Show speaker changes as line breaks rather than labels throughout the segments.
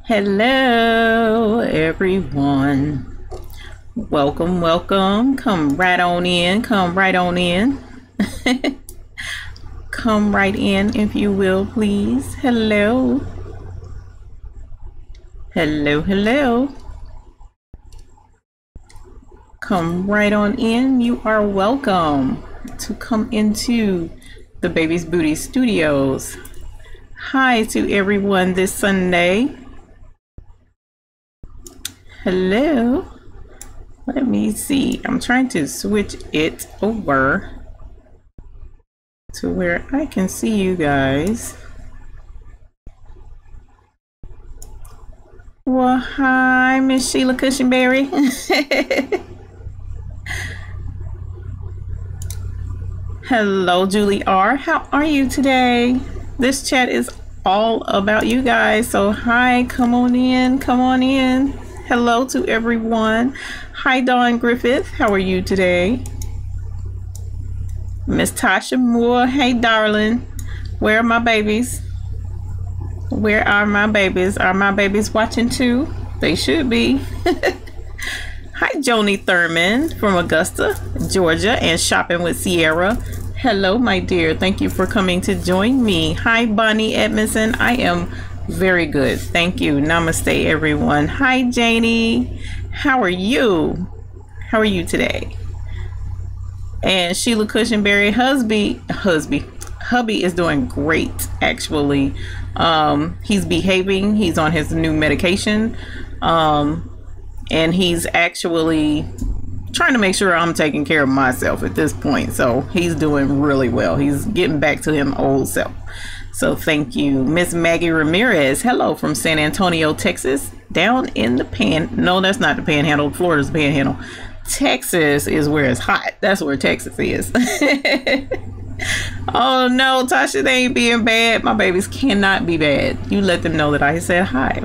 Hello, everyone. Welcome, welcome. Come right on in. Come right on in. Come right in, if you will, please. Hello. Hello, hello. Come right on in. You are welcome to come into the Baby's Booty Studios. Hi to everyone this Sunday. Hello. Let me see. I'm trying to switch it over to where I can see you guys. Well, hi, Miss Sheila Cushionberry. Hello, Julie R. How are you today? This chat is all about you guys. So hi, come on in, come on in. Hello to everyone. Hi, Dawn Griffith. How are you today? Miss Tasha Moore. Hey, darling. Where are my babies? Where are my babies? Are my babies watching too? They should be. Hi, Joni Thurman from Augusta, Georgia, and Shopping with Sierra. Hello, my dear. Thank you for coming to join me. Hi, Bonnie Edmondson. I am very good. Thank you. Namaste, everyone. Hi, Janie. How are you? How are you today? And Sheila Cushionberry, hubby is doing great, actually. He's behaving. He's on his new medication. And he's actually trying to make sure I'm taking care of myself at this point. So he's doing really well. He's getting back to him old self. So thank you. Miss Maggie Ramirez. Hello from San Antonio, Texas. Down in the no, that's not the panhandle. Florida's the panhandle. Texas is where it's hot. That's where Texas is. Oh no, Tasha, they ain't being bad. My babies cannot be bad. You let them know that I said hi.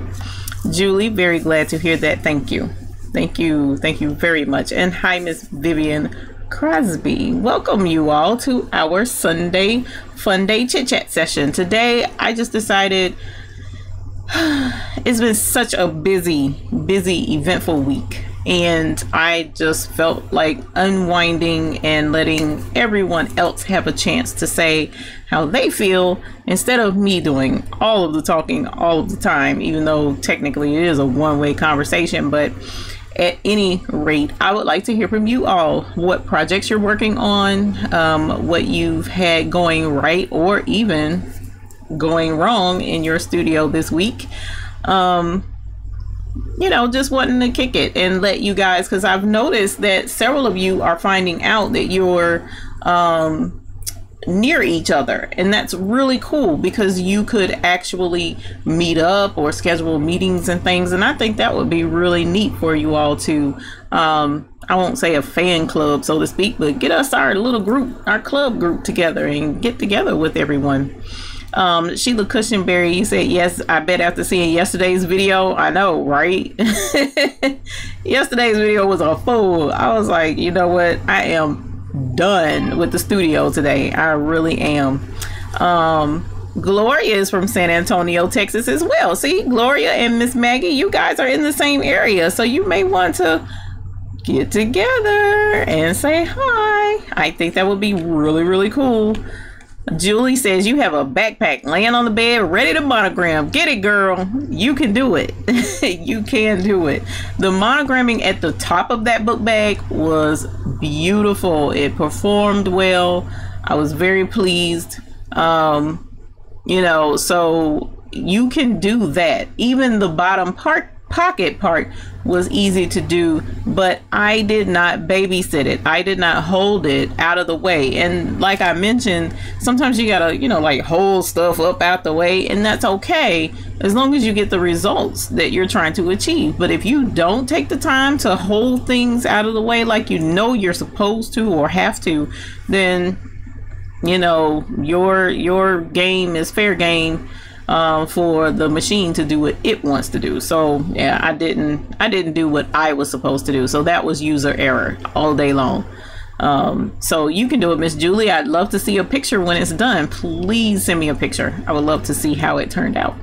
Julie, very glad to hear that. Thank you. Thank you. Thank you very much. And hi, Miss Vivian Crosby. Welcome you all to our Sunday Fun Day Chit Chat session. Today, I just decided it's been such a busy, eventful week. And I just felt like unwinding and letting everyone else have a chance to say how they feel instead of me doing all of the talking all of the time, even though technically it is a one-way conversation. But at any rate, I would like to hear from you all what projects you're working on, what you've had going right or even going wrong in your studio this week. You know, just wanting to kick it and let you guys, because I've noticed that several of you are finding out that you're near each other, and that's really cool because you could actually meet up or schedule meetings and things, and I think that would be really neat for you all to I won't say a fan club, so to speak, but get us our little group, our club group together and get together with everyone. Sheila Cushionberry, you said yes. I bet after seeing yesterday's video, I know, right? Yesterday's video was a fool. I was like, you know what? I am done with the studio today. I really am. Gloria is from San Antonio, Texas as well. See, Gloria and Miss Maggie, you guys are in the same area, so you may want to get together and say hi. I think that would be really cool. Julie says you have a backpack laying on the bed ready to monogram. Get it, girl. You can do it. You can do it. The monogramming at the top of that book bag was beautiful. It performed well. I was very pleased. You know, so you can do that. Even the bottom pocket part was easy to do, but I did not babysit it. I did not hold it out of the way. And like I mentioned, sometimes you gotta, you know, like hold stuff up out the way, and that's okay as long as you get the results that you're trying to achieve. But if you don't take the time to hold things out of the way like you know you're supposed to or have to, then you know your game is fair game for the machine to do what it wants to do. So yeah, I didn't do what I was supposed to do. So that was user error all day long. So you can do it, Miss Julie. I'd love to see a picture when it's done. Please send me a picture. I would love to see how it turned out.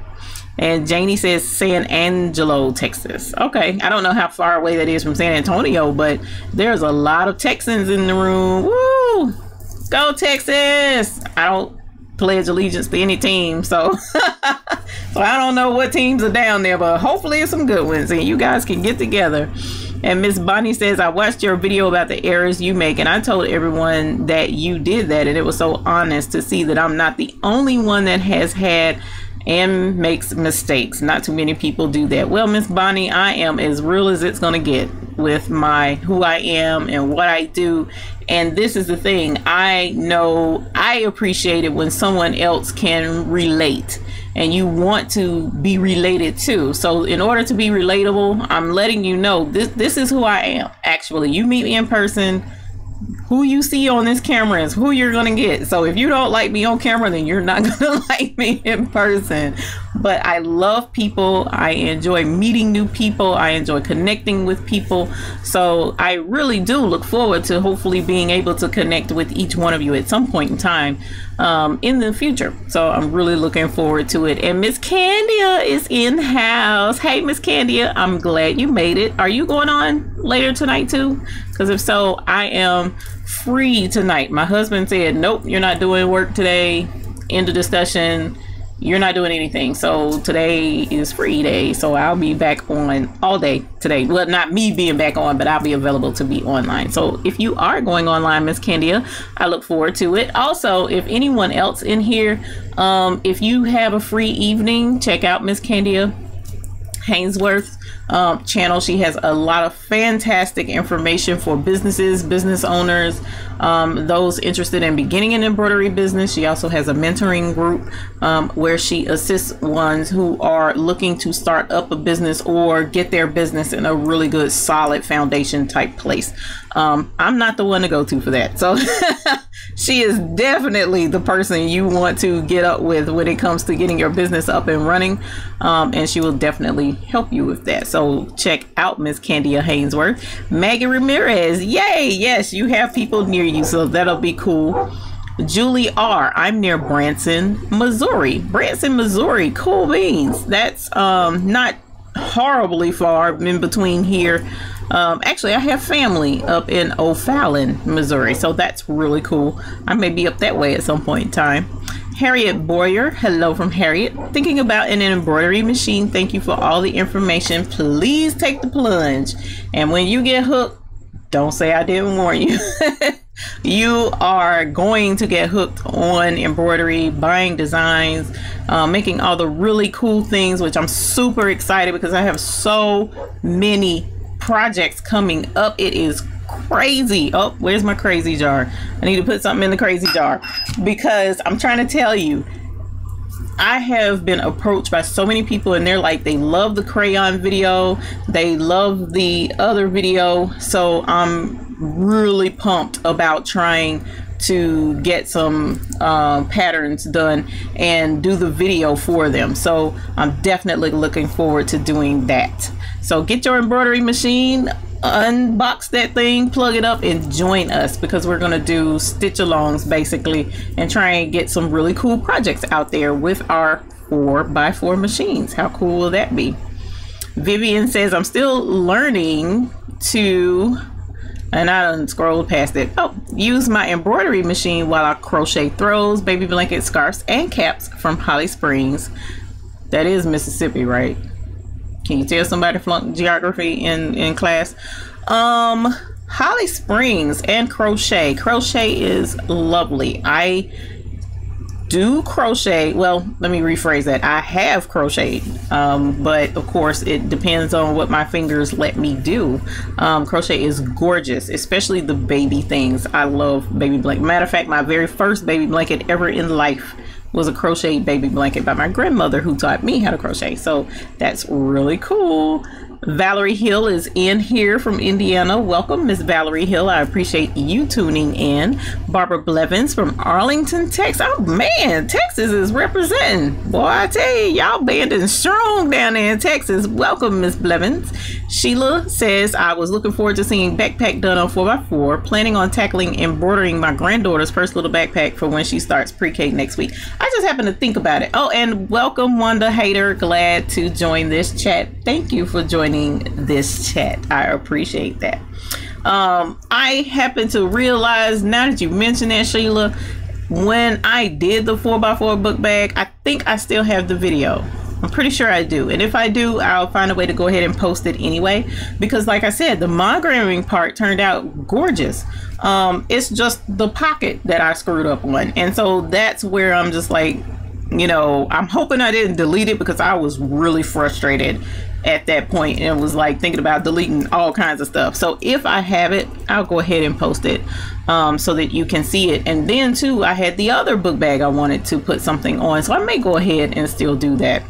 And Janie says San Angelo, Texas. Okay, I don't know how far away that is from San Antonio, but there's a lot of Texans in the room. Woo! Go Texas! I don't pledge allegiance to any team, so so I don't know what teams are down there, but hopefully it's some good ones and you guys can get together. And Miss Bonnie says, I watched your video about the errors you make, and I told everyone that you did that, and it was so honest to see that I'm not the only one that has had and makes mistakes. Not too many people do that. Well, Miss Bonnie, I am as real as it's gonna get with my who I am and what I do. And this is the thing, I know I appreciate it when someone else can relate and you want to be related to. So in order to be relatable, I'm letting you know this is who I am. Actually, you meet me in person, who you see on this camera is who you're gonna get. So if you don't like me on camera, then you're not gonna like me in person. But I love people. I enjoy meeting new people. I enjoy connecting with people. So I really do look forward to hopefully being able to connect with each one of you at some point in time in the future. So I'm really looking forward to it. And Miss Candia is in house. Hey, Miss Candia, I'm glad you made it. Are you going on later tonight too? Because if so, I am free tonight. My husband said, nope, you're not doing work today. End of discussion. You're not doing anything. So today is free day. So I'll be back on all day today. Well, not me being back on, but I'll be available to be online. So if you are going online, Miss Candia, I look forward to it. Also, if anyone else in here, if you have a free evening, check out Miss Candia Hainsworth channel. She has a lot of fantastic information for businesses, business owners, those interested in beginning an embroidery business. She also has a mentoring group where she assists ones who are looking to start up a business or get their business in a really good solid foundation type place. I'm not the one to go to for that, so she is definitely the person you want to get up with when it comes to getting your business up and running, and she will definitely help you with that. So check out Miss Candia Hainsworth. Maggie Ramirez, yay, yes, you have people near you, so that'll be cool. Julie R, I'm near Branson, Missouri. Branson, Missouri, cool beans. That's not horribly far in between here. Actually, I have family up in O'Fallon, Missouri, so that's really cool. I may be up that way at some point in time. Harriet Boyer, hello from Harriet. Thinking about an embroidery machine. Thank you for all the information. Please take the plunge. And when you get hooked, don't say I didn't warn you. You are going to get hooked on embroidery, buying designs, making all the really cool things, which I'm super excited because I have so many projects coming up. It is crazy. Oh, where's my crazy jar? I need to put something in the crazy jar because I'm trying to tell you, I have been approached by so many people and they're like, they love the crayon video, they love the other video. So I'm really pumped about trying to get some patterns done and do the video for them. So I'm definitely looking forward to doing that. So get your embroidery machine, unbox that thing, plug it up, and join us because we're going to do stitch alongs basically and try and get some really cool projects out there with our 4x4 machines. How cool will that be? Vivian says, I'm still learning to, and I done scrolled past it. Oh, use my embroidery machine while I crochet throws, baby blankets, scarves, and caps from Holly Springs. That is Mississippi, right? Can you tell somebody flunked geography in class? Holly Springs and crochet. Crochet is lovely. I do crochet. Well, let me rephrase that. I have crocheted, but of course it depends on what my fingers let me do. Crochet is gorgeous, especially the baby things. I love baby blanket. Matter of fact, my very first baby blanket ever in life was a crocheted baby blanket by my grandmother who taught me how to crochet. So that's really cool. Valerie Hill is in here from Indiana. Welcome, Miss Valerie Hill. I appreciate you tuning in. Barbara Blevins from Arlington, Texas. Oh man, Texas Texas is representing. Boy, I tell you, y'all banding strong down there in Texas. Welcome, Miss Blevins. Sheila says, I was looking forward to seeing backpack done on 4x4. Planning on tackling embroidering my granddaughter's first little backpack for when she starts pre-K next week. I just happened to think about it. Oh, and welcome, Wanda Hater. Glad to join this chat. Thank you for joining this chat. I appreciate that. I happen to realize now that you mentioned that, Sheila, when I did the 4x4 book bag, I think I still have the video. I'm pretty sure I do. And if I do, I'll find a way to go ahead and post it anyway. Because like I said, the monogramming part turned out gorgeous. It's just the pocket that I screwed up on. And so that's where I'm just like, you know, I'm hoping I didn't delete it because I was really frustrated at that point and was like thinking about deleting all kinds of stuff. So if I have it, I'll go ahead and post it so that you can see it. And then too, I had the other book bag I wanted to put something on, so I may go ahead and still do that.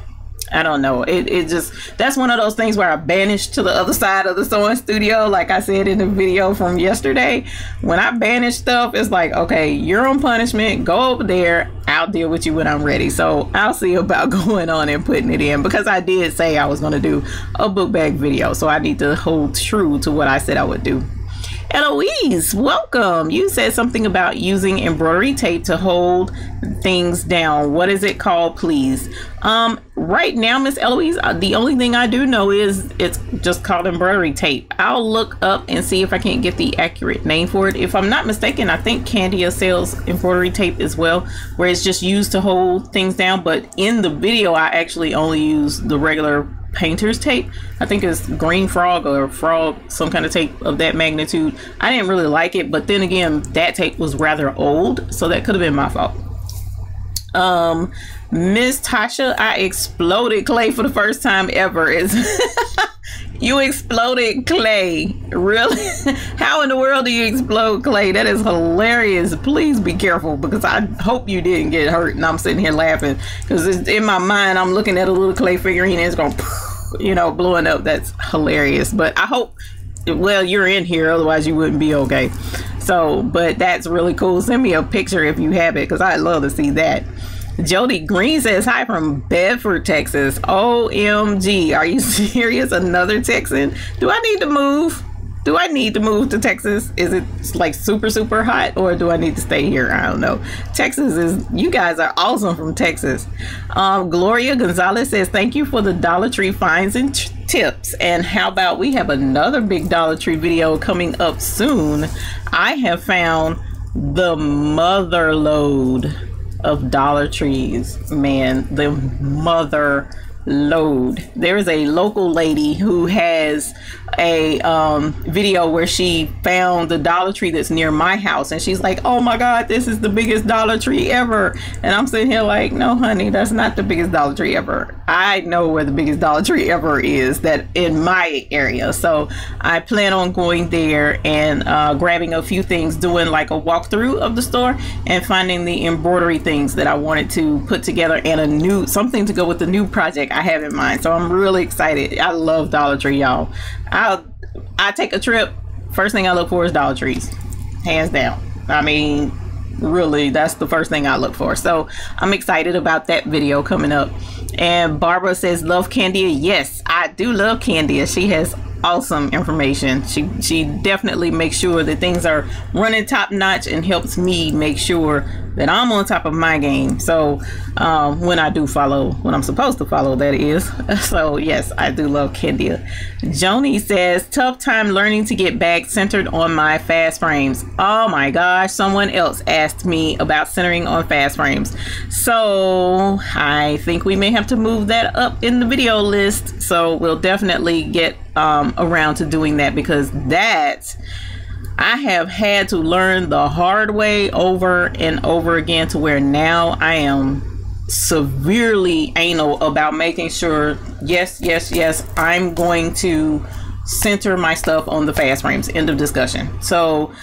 I don't know. It just, that's one of those things where I banished to the other side of the sewing studio. Like I said in the video from yesterday, when I banish stuff, it's like, okay, you're on punishment. Go over there. I'll deal with you when I'm ready. So I'll see about going on and putting it in, because I did say I was going to do a book bag video. So I need to hold true to what I said I would do. Eloise, welcome. You said something about using embroidery tape to hold things down. What is it called, please? Right now, Miss Eloise, the only thing I do know is it's just called embroidery tape. I'll look up and see if I can't get the accurate name for it. If I'm not mistaken, I think Candia sells embroidery tape as well, where it's just used to hold things down. But in the video, I actually only use the regular painter's tape. I think it's green frog or frog, some kind of tape of that magnitude. I didn't really like it, but then again, that tape was rather old, so that could have been my fault. Miss Tasha, I exploded clay for the first time ever. You exploded clay? Really? How in the world do you explode clay? That is hilarious. Please be careful, because I hope you didn't get hurt. And I'm sitting here laughing because in my mind I'm looking at a little clay figurine and it's going, you know, blowing up. That's hilarious. But I hope, well, you're in here, otherwise you wouldn't be okay. So, but that's really cool. Send me a picture if you have it, because I'd love to see that. Jody Green says, hi from Bedford, Texas. OMG, are you serious? Another Texan? Do I need to move? Do I need to move to Texas? Is it like super, super hot, or do I need to stay here? I don't know. Texas is, you guys are awesome from Texas. Gloria Gonzalez says, thank you for the Dollar Tree finds and tips. And how about we have another big Dollar Tree video coming up soon. I have found the mother lode of Dollar Trees, man, the mother load. There's a local lady who has a video where she found the Dollar Tree that's near my house, and she's like, oh my god, this is the biggest Dollar Tree ever. And I'm sitting here like, no honey, that's not the biggest Dollar Tree ever. I know where the biggest Dollar Tree ever is, that in my area. So I plan on going there and grabbing a few things, doing like a walkthrough of the store and finding the embroidery things that I wanted to put together, and a new something to go with the new project I have in mind. So I'm really excited. I love Dollar Tree, y'all. I take a trip, first thing I look for is Dollar Trees, hands down. I mean, really, that's the first thing I look for. So I'm excited about that video coming up. And Barbara says, love Candia. Yes, I do love Candia. She has awesome information. She definitely makes sure that things are running top notch and helps me make sure that I'm on top of my game. So when I do follow what I'm supposed to follow, that is. So yes, I do love Candia. Joni says, tough time learning to get bags centered on my fast frames. Oh my gosh, someone else asked me about centering on fast frames. So I think we may have to move that up in the video list. So we'll definitely get around to doing that, because that I have had to learn the hard way over and over again, to where now I am severely anal about making sure, yes, I'm going to center my stuff on the fast frames. End of discussion. So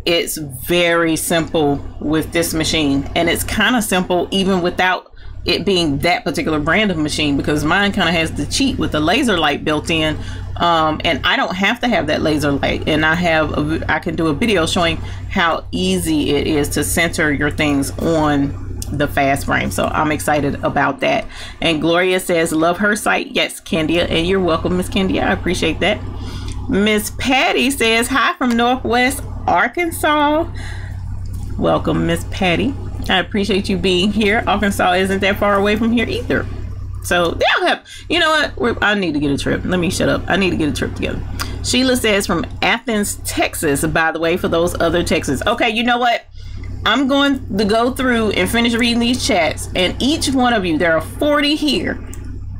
it's very simple with this machine, and it's kind of simple even without it being that particular brand of machine, because mine kind of has the cheat with the laser light built in, and I don't have to have that laser light, and I can do a video showing how easy it is to center your things on the fast frame. So I'm excited about that. And Gloria says, love her site. Yes, Candia, and you're welcome, Miss Candia. I appreciate that. Miss Patty says, hi from Northwest Arkansas. Welcome, Miss Patty. I appreciate you being here. Arkansas isn't that far away from here either. So they'll have, you know what? I need to get a trip. Let me shut up. I need to get a trip together. Sheila says from Athens, Texas, by the way, for those other Texas. Okay, you know what? I'm going to go through and finish reading these chats. And each one of you, there are 40 here.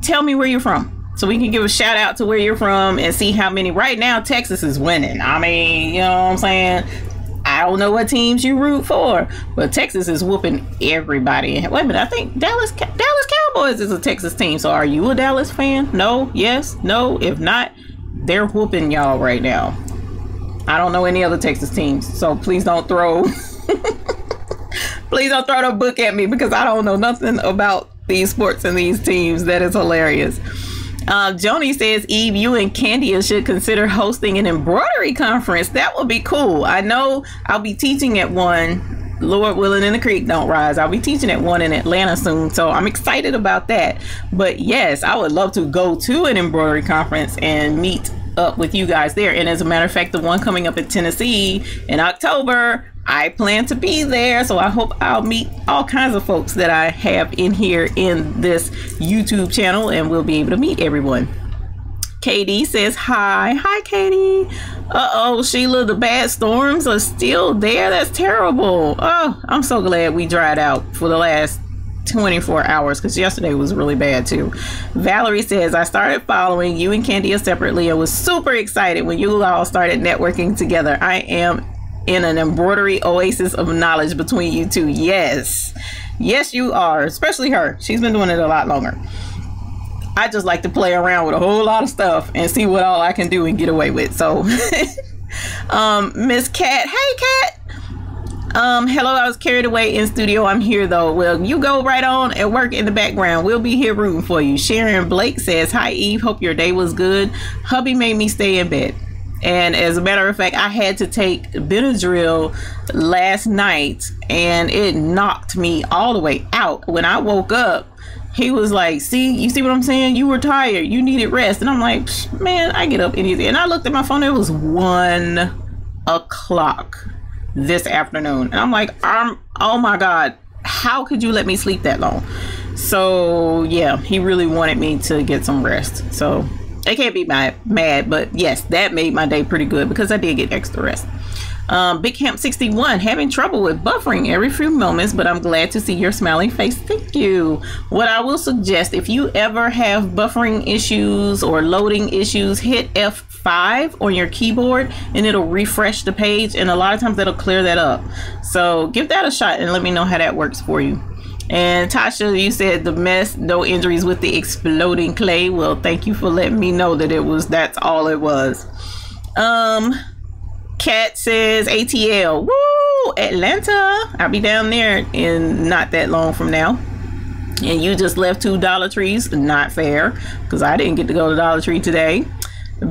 Tell me where you're from, so we can give a shout out to where you're from and see how many. Right now, Texas is winning. I mean, you know what I'm saying? I don't know what teams you root for, but Texas is whooping everybody. Wait a minute, I think Dallas Cowboys is a Texas team. So are you a Dallas fan? No? Yes? No? If not, they're whooping y'all right now. I don't know any other Texas teams, so please don't throw please don't throw the book at me, because I don't know nothing about these sports and these teams. That is hilarious. Joni says, Eve, you and Candia should consider hosting an embroidery conference. That would be cool. I know I'll be teaching at one, Lord willing and the creek don't rise. I'll be teaching at one in Atlanta soon, so I'm excited about that. But yes, I would love to go to an embroidery conference and meet up with you guys there. And as a matter of fact, the one coming up in Tennessee in October, I plan to be there, so I hope I'll meet all kinds of folks that I have in here in this YouTube channel, and we'll be able to meet everyone. Katie says hi. Hi, Katie. Uh-oh, Sheila, the bad storms are still there. That's terrible. Oh, I'm so glad we dried out for the last 24 hours, because yesterday was really bad too. Valerie says, I started following you and Candia separately and was super excited when you all started networking together. I am in an embroidery oasis of knowledge between you two. Yes, yes you are, especially her. She's been doing it a lot longer. I just like to play around with a whole lot of stuff and see what all I can do and get away with. So Miss Cat, hey Cat. Hello, I was carried away in studio. I'm here though. Well, you go right on and work in the background. We'll be here rooting for you. Sharon Blake says, hi Eve, hope your day was good. Hubby made me stay in bed. And as a matter of fact, I had to take Benadryl last night and it knocked me all the way out. When I woke up, he was like, see, you see what I'm saying? You were tired. You needed rest. And I'm like, man, I get up anything. And I looked at my phone. It was 1 o'clock this afternoon. And I'm like, oh my God, how could you let me sleep that long? So yeah, he really wanted me to get some rest. So I can't be mad, but yes, that made my day pretty good because I did get extra rest. Big Camp 61, having trouble with buffering every few moments, but I'm glad to see your smiling face. Thank you. What I will suggest, if you ever have buffering issues or loading issues, hit F5 on your keyboard and it'll refresh the page, and a lot of times that'll clear that up. So give that a shot and let me know how that works for you. And Tasha, you said the mess, no injuries with the exploding clay. Well, thank you for letting me know that that's all it was. Kat says ATL, woo, Atlanta. I'll be down there in not that long from now. And you just left 2 Dollar Trees. Not fair, because I didn't get to go to Dollar Tree today.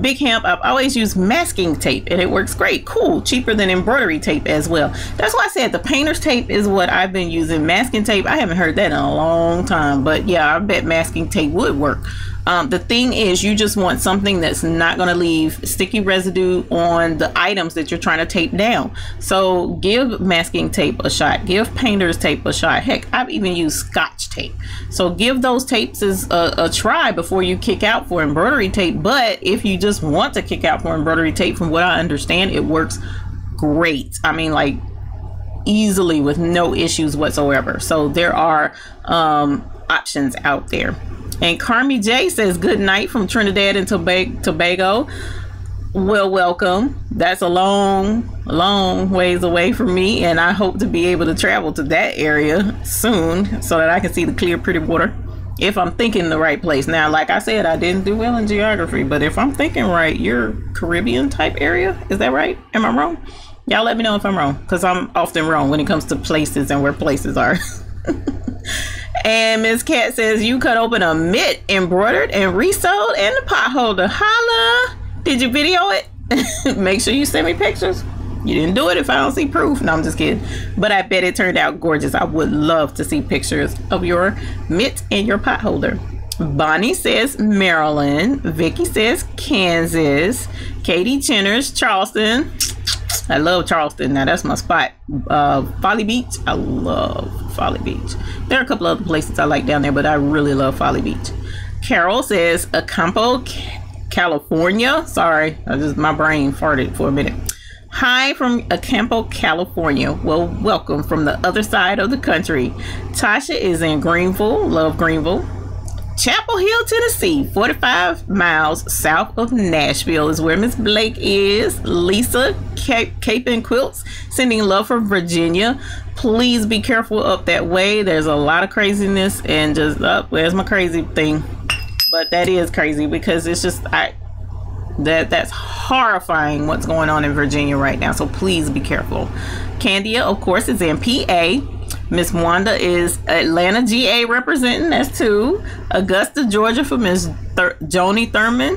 Big Hemp, I've always used masking tape and it works great. Cool, cheaper than embroidery tape as well. That's why I said the painter's tape is what I've been using. Masking tape, I haven't heard that in a long time, but yeah, I bet masking tape would work. The thing is, you just want something that's not going to leave sticky residue on the items that you're trying to tape down. So give masking tape a shot. Give painter's tape a shot. Heck, I've even used Scotch tape. So give those tapes a try before you kick out for embroidery tape. But if you just want to kick out for embroidery tape, from what I understand, it works great. I mean, like, easily with no issues whatsoever. So there are options out there. And Carmi J says, good night from Trinidad and Tobago. Well, welcome. That's a long ways away from me, and I hope to be able to travel to that area soon so that I can see the clear, pretty water, if I'm thinking the right place. Now, like I said, I didn't do well in geography, but if I'm thinking right, you're Caribbean type area. Is that right? Am I wrong? Y'all let me know if I'm wrong, because I'm often wrong when it comes to places and where places are. And Miss Cat says, you cut open a mitt, embroidered and resewed, and the pot holder. Holla! Did you video it? Make sure you send me pictures. You didn't do it if I don't see proof. No, I'm just kidding. But I bet it turned out gorgeous. I would love to see pictures of your mitt and your pot holder. Bonnie says Maryland. Vicky says Kansas. Katie Cheners, Charleston. I love Charleston. Now that's my spot. Folly Beach. I love Folly Beach. There are a couple other places I like down there, but I really love Folly Beach. Carol says Acampo, California. Sorry, my brain farted for a minute. Hi from Acampo, California. Well, welcome from the other side of the country. Tasha is in Greenville. Love Greenville. Chapel Hill, Tennessee, 45 miles south of Nashville is where Miss Blake is. Lisa, Cape and Quilts, sending love from Virginia. Please be careful up that way. There's a lot of craziness, and just there's my crazy thing. But that is crazy because it's just that's horrifying what's going on in Virginia right now. So please be careful. Candia, of course, is in PA. Miss Wanda is Atlanta, GA representing. That's 2. Augusta, Georgia for Miss Joni Thurman.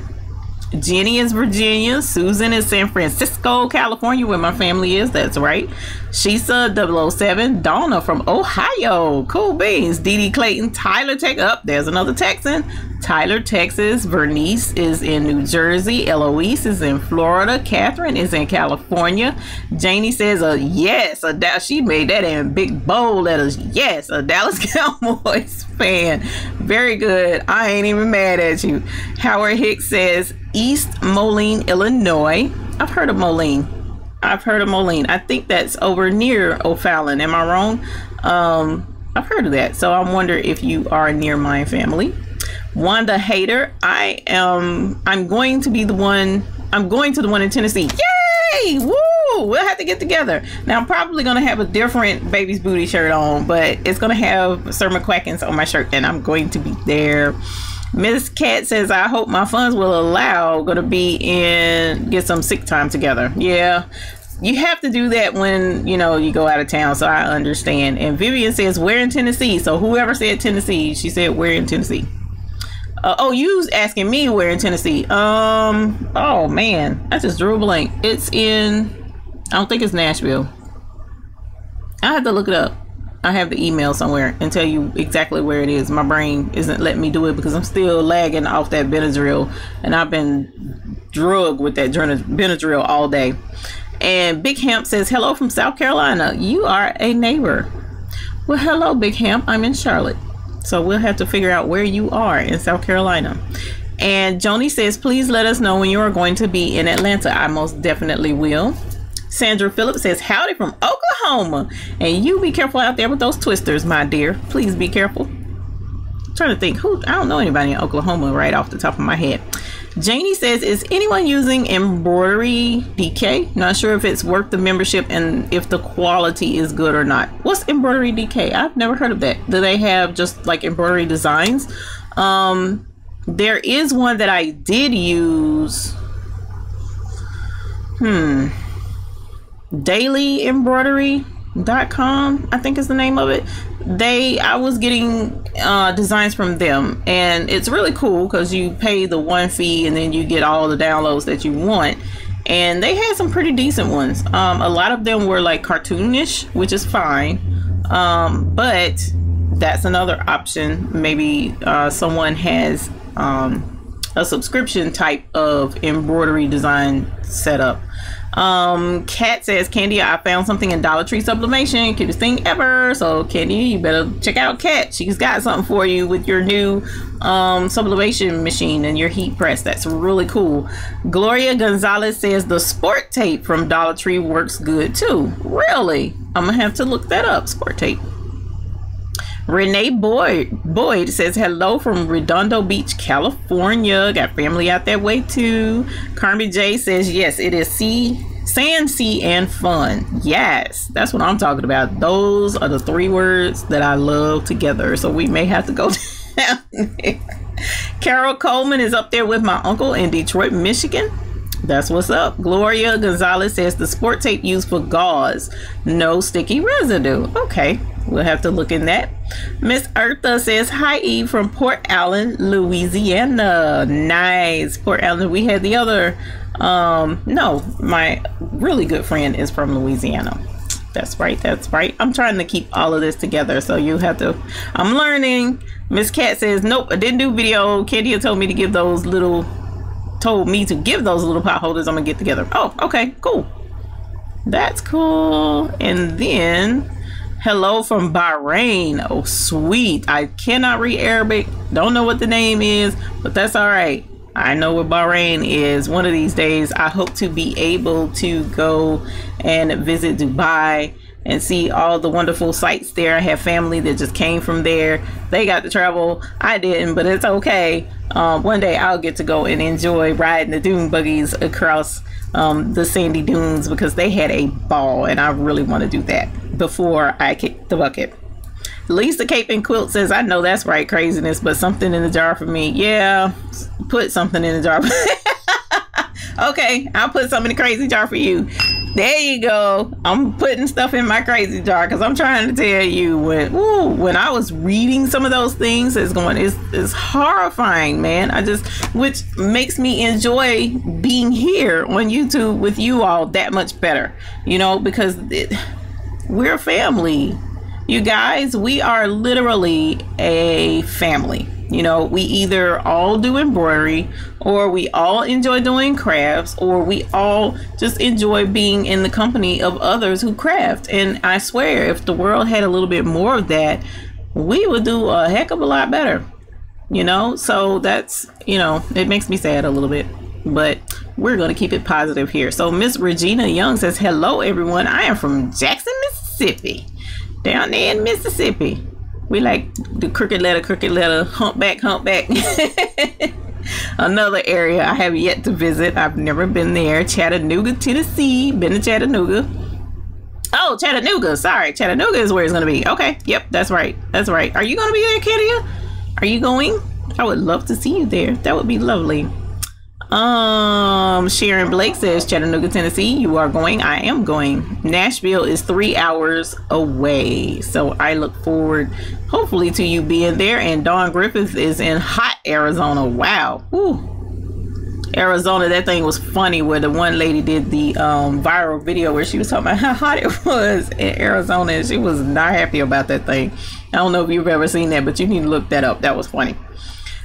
Jenny is Virginia. Susan is San Francisco, California, where my family is. That's right. Shisa 007. Donna from Ohio. Cool beans. Dee Dee Clayton. Tyler, there's another Texan. Tyler, Texas. Vernice is in New Jersey. Eloise is in Florida. Catherine is in California. Janie says yes. She made that in big bold letters. Yes, a Dallas Cowboys fan. Very good. I ain't even mad at you. Howard Hicks says East Moline, Illinois. I've heard of Moline. I think that's over near O'Fallon. Am I wrong? I've heard of that. So I wonder if you are near my family. Wanda Hader. I'm going to the one in Tennessee. Yay! Woo! We'll have to get together. Now I'm probably gonna have a different Baby's Booty shirt on, but it's gonna have Sir McQuackins on my shirt, and I'm going to be there. Miss Cat says, I hope my funds will allow. Gonna be get some sick time together. Yeah, you have to do that when you go out of town, so I understand. And Vivian says, where in Tennessee? So whoever said Tennessee, she said where in Tennessee. Oh, you was asking me where in Tennessee. Oh man, I just drew a blank. It's in, I don't think it's Nashville. I have to look it up. I have the email somewhere and tell you exactly where it is. My brain isn't letting me do it because I'm still lagging off that Benadryl, and I've been drugged with that Benadryl all day. And Big Hamp says, hello from South Carolina. You are a neighbor. Well, hello, Big Hamp. I'm in Charlotte. So we'll have to figure out where you are in South Carolina. And Joni says, please let us know when you are going to be in Atlanta. I most definitely will. Sandra Phillips says, howdy from Oklahoma. And you be careful out there with those twisters, my dear. Please be careful. I'm trying to think I don't know anybody in Oklahoma right off the top of my head. Janie says, is anyone using Embroidery DK? Not sure if it's worth the membership and if the quality is good or not. What's Embroidery DK? I've never heard of that. Do they have just like embroidery designs? There is one that I did use. dailyembroidery.com, I think is the name of it. I was getting designs from them, and it's really cool because you pay the one fee and then you get all the downloads that you want, and they had some pretty decent ones. A lot of them were like cartoonish, which is fine, but that's another option. Maybe someone has a subscription type of embroidery design setup. Kat says, Candy, I found something in Dollar Tree Sublimation, cutest thing ever. So Candy, you better check out Kat. She's got something for you with your new sublimation machine and your heat press. That's really cool. Gloria Gonzalez says the sport tape from Dollar Tree works good too. Really? I'm gonna have to look that up. Sport tape. Renee Boyd says hello from Redondo Beach, California. Got family out that way too. Carmen J says yes, it is sand, sea, and fun. Yes, that's what I'm talking about. Those are the 3 words that I love together. So we may have to go down there. Carol Coleman is up there with my uncle in Detroit, Michigan. That's what's up. Gloria Gonzalez says the sport tape used for gauze, no sticky residue. Okay, we'll have to look in that. Miss Eartha says, hi Eve from Port Allen, Louisiana. Nice. Port Allen. We had the other, no, my really good friend is from Louisiana. That's right. That's right. I'm trying to keep all of this together. So you have to, I'm learning. Miss Cat says, nope, I didn't do video. Candia told me to give those little, pot holders. I'm gonna get together. Oh, okay, cool. That's cool. And then, hello from Bahrain. Oh, sweet. I cannot read Arabic. Don't know what the name is, but that's all right. I know what Bahrain is. One of these days, I hope to be able to go and visit Dubai and see all the wonderful sights there. I have family that just came from there. They got to travel. I didn't, but it's okay. One day I'll get to go and enjoy riding the dune buggies across the sandy dunes, because they had a ball, and I really want to do that before I kick the bucket. Lisa Cape and Quilt says, I know that's right, craziness, but something in the jar for me. Yeah, put something in the jar. Okay, I'll put something in the crazy jar for you. There you go. I'm putting stuff in my crazy jar, because I'm trying to tell you, when I was reading some of those things, it's horrifying, man. Which makes me enjoy being here on YouTube with you all that much better, you know, because we're a family. You guys, we are literally a family. You know, we either all do embroidery, or we all enjoy doing crafts, or we all just enjoy being in the company of others who craft. And I swear, if the world had a little bit more of that, we would do a heck of a lot better. You know, so that's, you know, it makes me sad a little bit, but we're going to keep it positive here. So Miss Regina Young says, hello everyone. I am from Jackson, Mississippi. Down there in Mississippi. We like the crooked letter, humpback. Another area I have yet to visit. I've never been there. Chattanooga, Tennessee. Been to Chattanooga. Oh, Chattanooga. Sorry. Chattanooga is where it's going to be. Okay. Yep. That's right. That's right. Are you going to be there, Katia? Are you going? I would love to see you there. That would be lovely. Sharon Blake says, Chattanooga, Tennessee. You are going. I am going. Nashville is 3 hours away, so I look forward hopefully to you being there. And Dawn Griffith is in hot Arizona. Wow. Woo. Arizona, that thing was funny, where the one lady did the viral video where she was talking about how hot it was in Arizona, and she was not happy about that thing. I don't know if you've ever seen that, but you need to look that up. That was funny.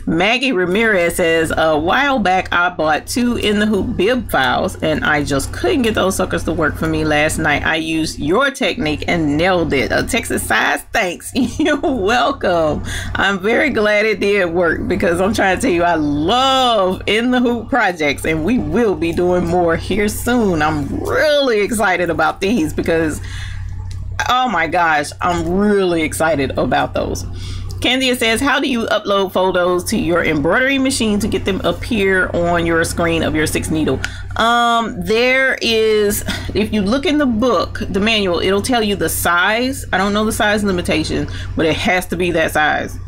Maggie Ramirez says, a while back I bought 2 In the Hoop bib files, and I just couldn't get those suckers to work for me last night. I used your technique and nailed it. A Texas size, thanks. You're welcome. I'm very glad it did work, because I'm trying to tell you, I love In the Hoop projects, and we will be doing more here soon. I'm really excited about these, because oh my gosh, I'm really excited about those. Candia says, how do you upload photos to your embroidery machine to get them appear on your screen of your 6 needle? There is, if you look in the book, the manual, it'll tell you the size. I don't know the size limitation, but it has to be that size.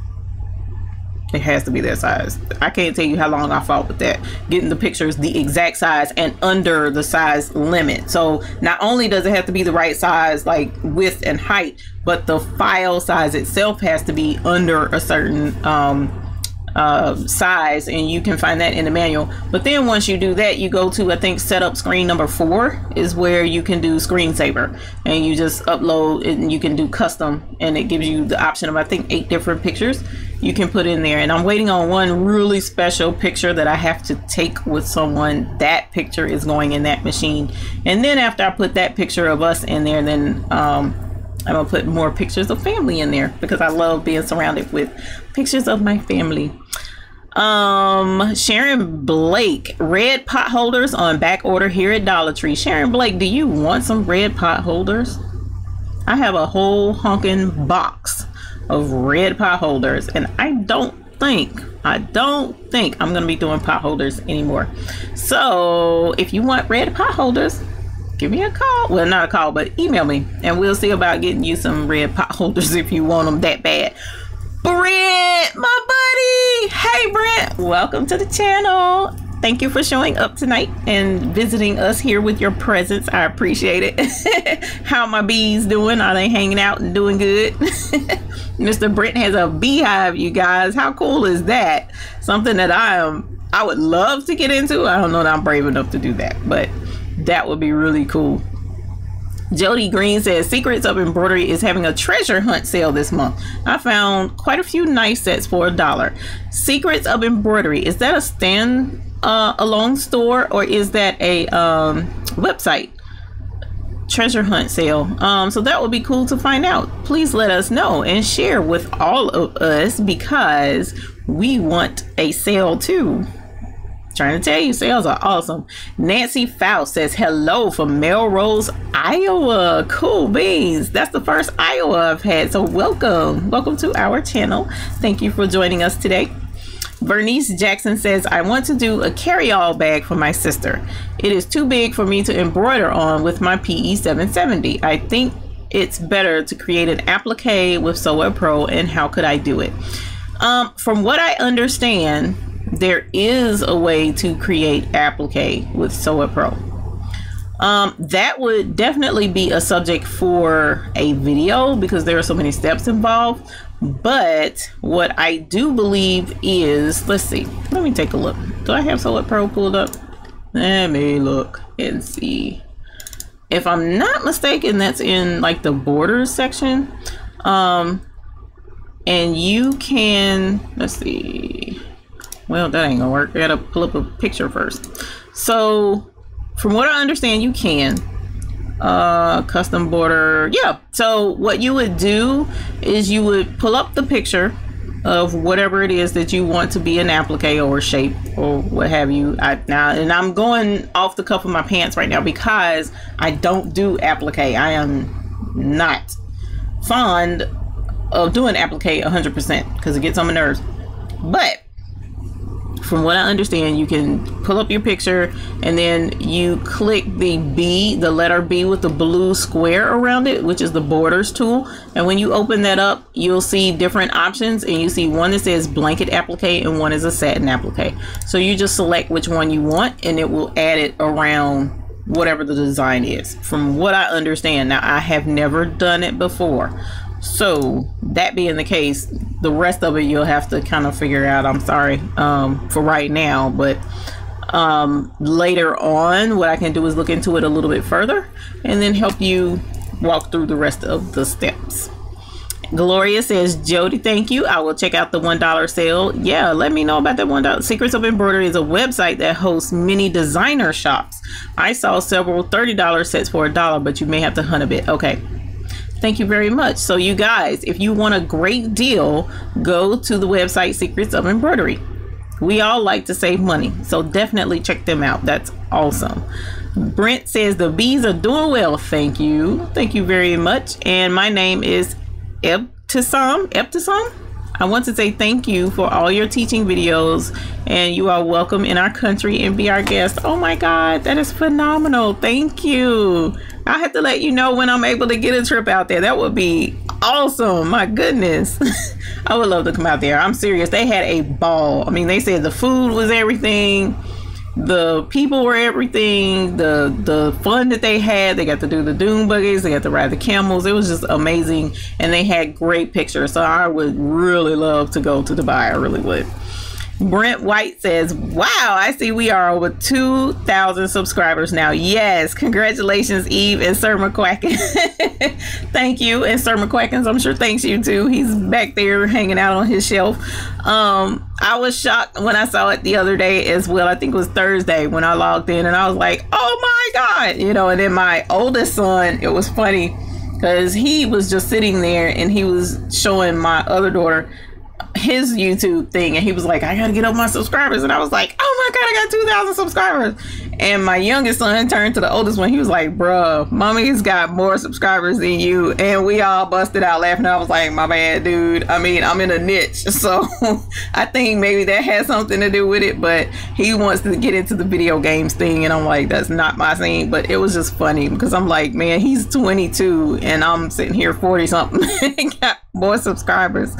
It has to be that size. I can't tell you how long I fought with that, getting the pictures the exact size and under the size limit. So not only does it have to be the right size, like width and height, but the file size itself has to be under a certain size, and you can find that in the manual. But then once you do that, you go to, I think, setup screen number 4 is where you can do screensaver, and you just upload it, and you can do custom, and it gives you the option of, I think, 8 different pictures you can put in there. And I'm waiting on one really special picture that I have to take with someone. That picture is going in that machine, and then after I put that picture of us in there, then I'm gonna put more pictures of family in there, because I love being surrounded with pictures of my family. Sharon Blake, red pot holders on back order here at Dollar Tree. Sharon Blake, do you want some red pot holders? I have a whole honking box of red pot holders, and I don't think I'm gonna be doing pot holders anymore. So if you want red pot holders, give me a call. Well, not a call, but email me, and we'll see about getting you some red pot holders if you want them that bad. Brent, my buddy. Hey Brent, welcome to the channel. thank you for showing up tonight and visiting us here with your presence. I appreciate it. How are my bees doing? Are they hanging out and doing good? Mr. Brent has a beehive, you guys. How cool is that? Something that I would love to get into. I don't know that I'm brave enough to do that, but that would be really cool. Jody Green says Secrets of Embroidery is having a treasure hunt sale this month. I found quite a few nice sets for $1. Secrets of Embroidery, is that a stand alone store, or is that a website? Treasure hunt sale. So that would be cool to find out. Please let us know and share with all of us, because we want a sale too. Trying to tell you, sales are awesome. Nancy Faust says hello from Melrose, Iowa. Cool beans. That's the first Iowa I've had, so welcome to our channel. Thank you for joining us today. Bernice Jackson says, I want to do a carry-all bag for my sister. It is too big for me to embroider on with my PE 770. I think it's better to create an applique with Sew It Pro, and how could I do it? From what I understand, there is a way to create applique with Sew It Pro. That would definitely be a subject for a video, because there are so many steps involved. But what I do believe is, let's see, let me take a look. Do I have Sew It Pro pulled up? Let me look and see. If I'm not mistaken, that's in like the borders section. And you can, let's see. Well, that ain't gonna work. I gotta pull up a picture first. So from what I understand, you can custom border. Yeah. So what you would do is you would pull up the picture of whatever it is that you want to be an applique or shape or what have you. And I'm going off the cuff of my pants right now because I don't do applique. I am not fond of doing applique 100% because it gets on my nerves. But from what I understand, you can pull up your picture and then you click the B, the letter B with the blue square around it, which is the borders tool. And when you open that up, you'll see different options, and you see one that says blanket applique and one is a satin applique. So you just select which one you want and it will add it around whatever the design is, from what I understand. Now, I have never done it before. So that being the case, the rest of it you'll have to kind of figure out. I'm sorry for right now, but later on what I can do is look into it a little bit further and then help you walk through the rest of the steps. Gloria says, Jody, thank you. I will check out the $1 sale. Yeah, let me know about that $1. Secrets of Embroidery is a website that hosts many designer shops. I saw several $30 sets for $1, but you may have to hunt a bit. Okay. Thank you very much. So you guys, if you want a great deal, go to the website Secrets of Embroidery. We all like to save money, so definitely check them out. That's awesome. Brent says the bees are doing well. Thank you. Thank you very much. And my name is Ebtisam. I want to say thank you for all your teaching videos, and you are welcome in our country and be our guest. Oh my God, that is phenomenal. Thank you. I have to let you know when I'm able to get a trip out there. That would be awesome. My goodness. I would love to come out there. I'm serious. They had a ball. I mean, they said the food was everything. The people were everything. The fun that they had. They got to do the dune buggies. They got to ride the camels. It was just amazing. And they had great pictures. So I would really love to go to Dubai. I really would. Brent White says, wow, I see we are over 2,000 subscribers now. Yes, congratulations, Eve and Sir McQuacken. Thank you. And Sir McQuackens, I'm sure, thanks you too. He's back there hanging out on his shelf. I was shocked when I saw it the other day as well. I think it was Thursday when I logged in, and I was like, oh my God, you know. And then my oldest son, it was funny because he was just sitting there and he was showing my other daughter his YouTube thing, and he was like, I gotta get up my subscribers. And I was like, oh my God, I got 2,000 subscribers. And my youngest son turned to the oldest one. He was like, bruh, mommy's got more subscribers than you. And we all busted out laughing. I was like, my bad, dude. I mean, I'm in a niche, so I think maybe that has something to do with it. But he wants to get into the video games thing, and I'm like, that's not my thing. But it was just funny because I'm like, man, he's 22 and I'm sitting here 40 something and got more subscribers.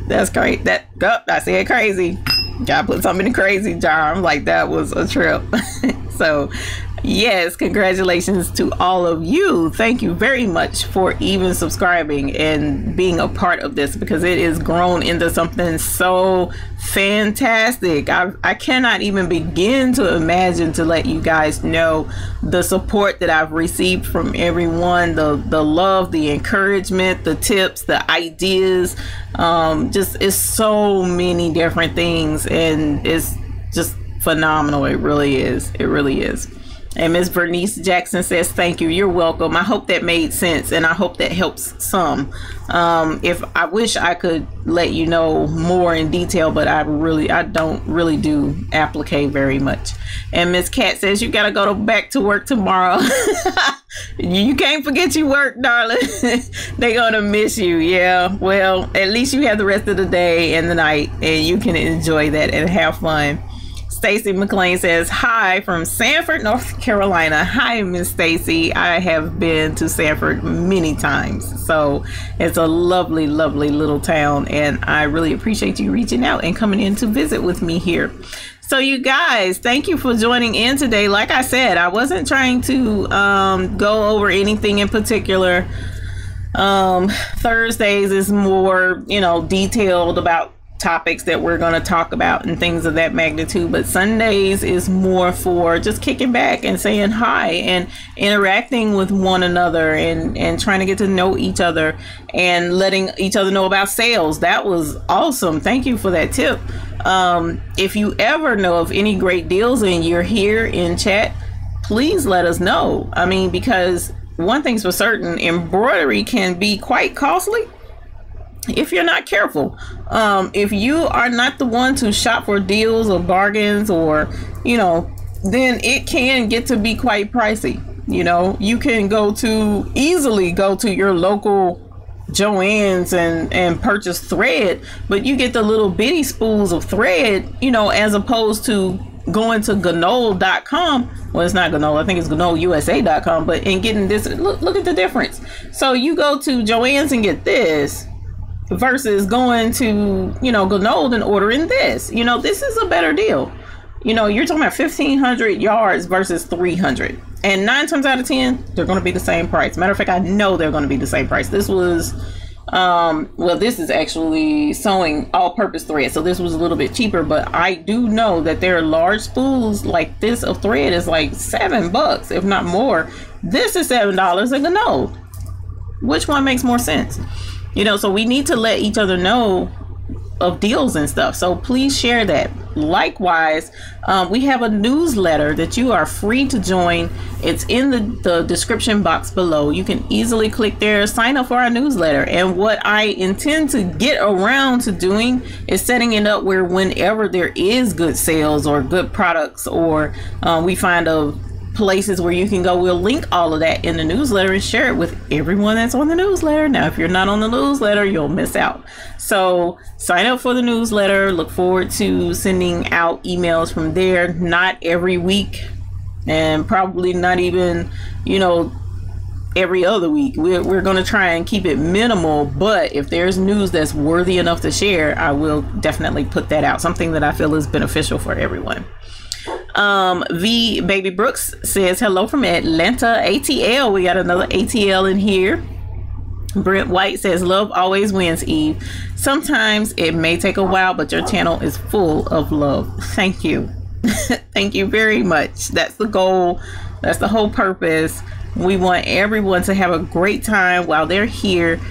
That's great. I said crazy. Gotta put something in the crazy jar. I'm like, that was a trip. So yes, congratulations to all of you. Thank you very much for even subscribing and being a part of this, because it is grown into something so fantastic. I cannot even begin to imagine to let you guys know the support that I've received from everyone, the love, the encouragement, the tips, the ideas. Just it's so many different things, and it's just phenomenal. It really is. It really is. And Miss Bernice Jackson says, thank you. You're welcome. I hope that made sense, and I hope that helps some. If I wish I could let you know more in detail, but I don't really do applique very much. And Miss Cat says, you gotta go back to work tomorrow. You can't forget your work, darling. They're gonna miss you. Yeah, well, at least you have the rest of the day and the night, and you can enjoy that and have fun. Stacy McLean says, hi from Sanford, North Carolina. Hi, Miss Stacy. I have been to Sanford many times. So it's a lovely, lovely little town. And I really appreciate you reaching out and coming in to visit with me here. So you guys, thank you for joining in today. Like I said, I wasn't trying to go over anything in particular. Thursdays is more, detailed about topics that we're going to talk about and things of that magnitude, but Sundays is more for just kicking back and saying hi and interacting with one another and trying to get to know each other and letting each other know about sales. That was awesome. Thank you for that tip. If you ever know of any great deals and you're here in chat, please let us know. I mean, because one thing's for certain, embroidery can be quite costly if you're not careful. If you are not the one to shop for deals or bargains, or then it can get to be quite pricey. You can easily go to your local Joann's and purchase thread, but you get the little bitty spools of thread, as opposed to going to Ganole.com. Well, it's not Ganole, I think it's GanoleUSA.com, but in getting this, look at the difference. So you go to Joann's and get this versus going to Ganole and ordering this. This is a better deal. You're talking about 1,500 yards versus 300, and 9 times out of 10 they're going to be the same price. Matter of fact, I know they're going to be the same price. This was this is actually sewing all-purpose thread, so this was a little bit cheaper, but I do know that there are large spools like this of thread is like $7, if not more. This is $7 at Ganole. Which one makes more sense? So we need to let each other know of deals and stuff. So please share that. Likewise, we have a newsletter that you are free to join. It's in the description box below. You can easily click there, sign up for our newsletter. And what I intend to get around to doing is setting it up where whenever there is good sales or good products, or we find places where you can go, we'll link all of that in the newsletter and share it with everyone that's on the newsletter. Now, if you're not on the newsletter, you'll miss out. So sign up for the newsletter. Look forward to sending out emails from there. Not every week, and probably not even, every other week. We're going to try and keep it minimal, but if there's news that's worthy enough to share, I will definitely put that out. Something that I feel is beneficial for everyone. V Baby Brooks says hello from Atlanta, ATL. We got another ATL in here. Brent White says love always wins, Eve. Sometimes it may take a while, but your channel is full of love. Thank you. Thank you very much. That's the goal. That's the whole purpose. We want everyone to have a great time while they're here.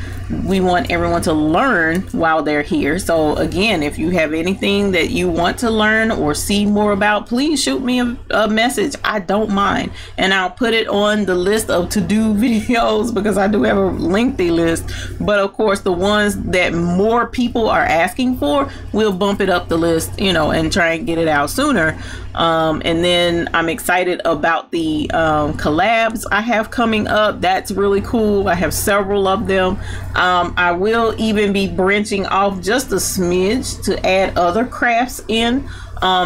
We want everyone to learn while they're here. So again, if you have anything that you want to learn or see more about, please shoot me a message. I don't mind, and I'll put it on the list of to-do videos, because I do have a lengthy list. But of course, the ones that more people are asking for, we'll bump it up the list, and try and get it out sooner. And then I'm excited about the collabs I have coming up. That's really cool. I have several of them. I will even be branching off just a smidge to add other crafts in.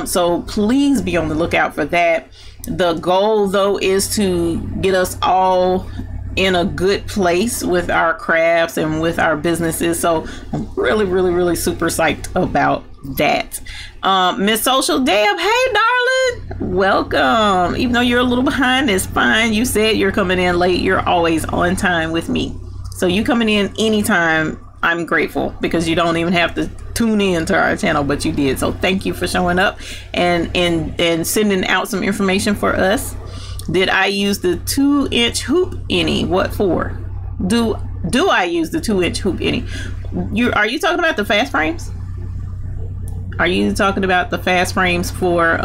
So please be on the lookout for that. The goal, though, is to get us all in a good place with our crafts and with our businesses. So I'm really, really, really super psyched about that. Miss Social Deb, hey darling, welcome. Even though you're a little behind, it's fine. You said you're coming in late. You're always on time with me, so you coming in anytime, I'm grateful, because you don't even have to tune in to our channel, but you did. So thank you for showing up and sending out some information for us. Did I use the 2-inch hoop any? What for? Do I use the 2-inch hoop any? Are you talking about the fast frames? Are you talking about the fast frames for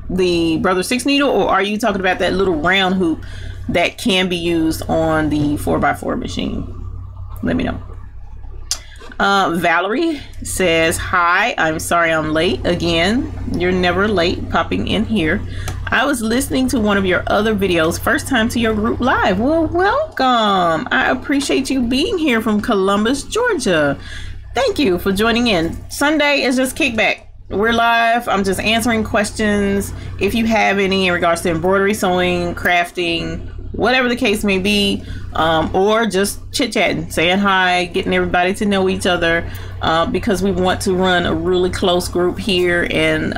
the Brother 6 needle, or are you talking about that little round hoop that can be used on the 4x4 machine? Let me know. Valerie says, hi, I'm sorry I'm late again. You're never late popping in here. I was listening to one of your other videos, first time to your group live. Well, welcome. I appreciate you being here from Columbus, Georgia. Thank you for joining in. Sunday is just kickback. We're live. I'm just answering questions. If you have any in regards to embroidery, sewing, crafting, whatever the case may be, or just chit-chatting, saying hi, getting everybody to know each other, because we want to run a really close group here and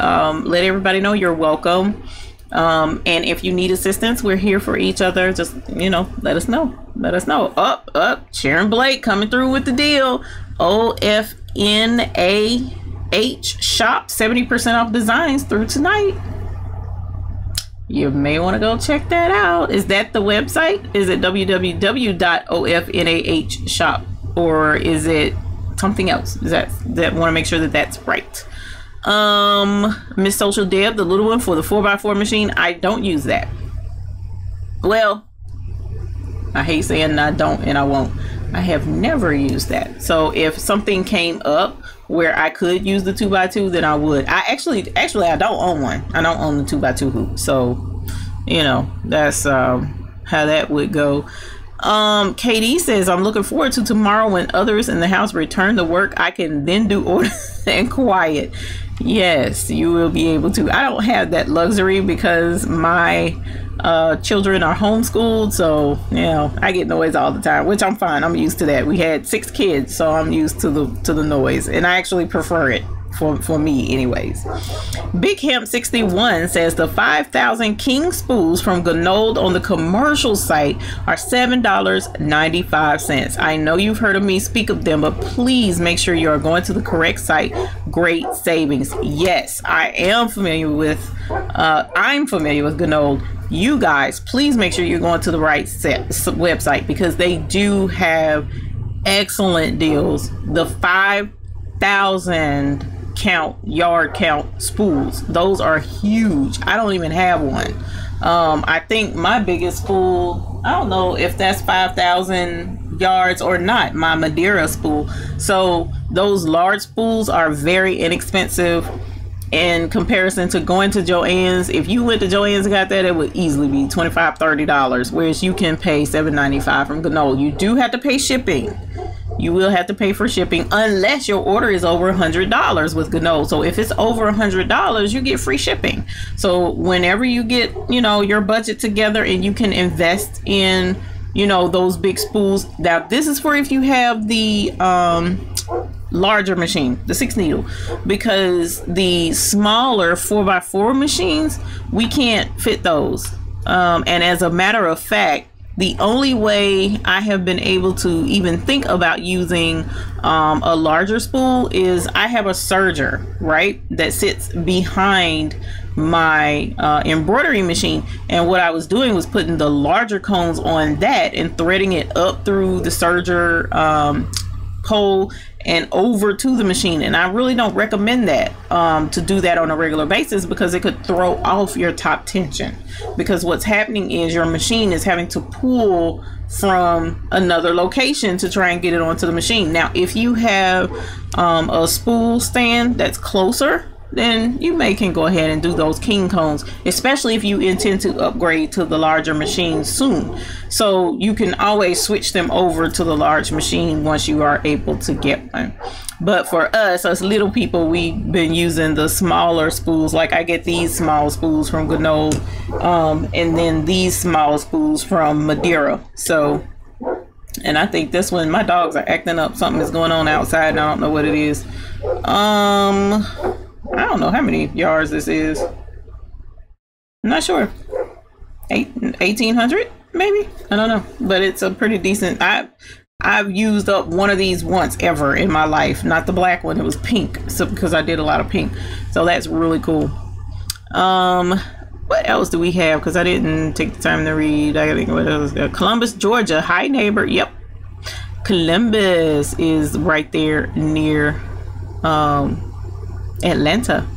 let everybody know you're welcome. And if you need assistance, we're here for each other. Just, you know, let us know. Let us know. Up. Sharon Blake coming through with the deal. OFNAH shop, 70% off designs through tonight. You may want to go check that out. Is that the website? Is it www.ofnah shop, or is it something else? Is that want to make sure that that's right. Miss Social Deb, the little one for the 4x4 machine, I don't use that. Well, I hate saying I don't and I won't. I have never used that. So if something came up where I could use the 2x2, then I would. I actually I don't own one. I don't own the 2x2 hoop. So, you know, that's how that would go. Katie says, I'm looking forward to tomorrow when others in the house return to work. I can then do orders and quiet. Yes, you will be able to. I don't have that luxury because my children are homeschooled, so you know I get noise all the time, which I'm fine. I'm used to that. We had 6 kids, so I'm used to the noise, and I actually prefer it for me anyways. Big Hemp 61 says the 5,000 king spools from Gnold on the commercial site are $7.95. I know you've heard of me speak of them, but please make sure you are going to the correct site. Great savings. Yes, I am familiar with Gnold. You guys, please make sure you're going to the right website, because they do have excellent deals. The 5,000 yard count spools, those are huge. I don't even have one. I think my biggest spool, I don't know if that's 5,000 yards or not, my Madeira spool. So those large spools are very inexpensive in comparison to going to Joann's. If you went to Joann's and got that, it would easily be $25-30, whereas you can pay $7.95 from Gnold. You do have to pay shipping. You will have to pay for shipping unless your order is over $100 with Gnold. So if it's over $100, you get free shipping. So whenever you get, you know, your budget together and you can invest in, you know, those big spools. Now this is for if you have the larger machine, the 6 needle, because the smaller 4x4 machines, we can't fit those. And as a matter of fact, the only way I have been able to even think about using a larger spool is I have a serger, right, that sits behind my embroidery machine, and what I was doing was putting the larger cones on that and threading it up through the serger pole and over to the machine. And I really don't recommend that to do that on a regular basis, because it could throw off your top tension, because what's happening is your machine is having to pull from another location to try and get it onto the machine. Now if you have a spool stand that's closer, then you can go ahead and do those king cones, especially if you intend to upgrade to the larger machine soon. So you can always switch them over to the large machine once you are able to get one. But for us little people, we've been using the smaller spools. Like I get these small spools from Gnold, and then these small spools from Madeira. So, and I think this one, my dogs are acting up. Something is going on outside and I don't know what it is. I don't know how many yards this is. I'm not sure. 1800 maybe? I don't know, but it's a pretty decent. I've used up one of these once ever in my life, not the black one. It was pink, so because I did a lot of pink, so that's really cool. What else do we have? Because I didn't take the time to read. I think what else? Columbus, Georgia. Hi, neighbor. Yep, Columbus is right there near Atlanta.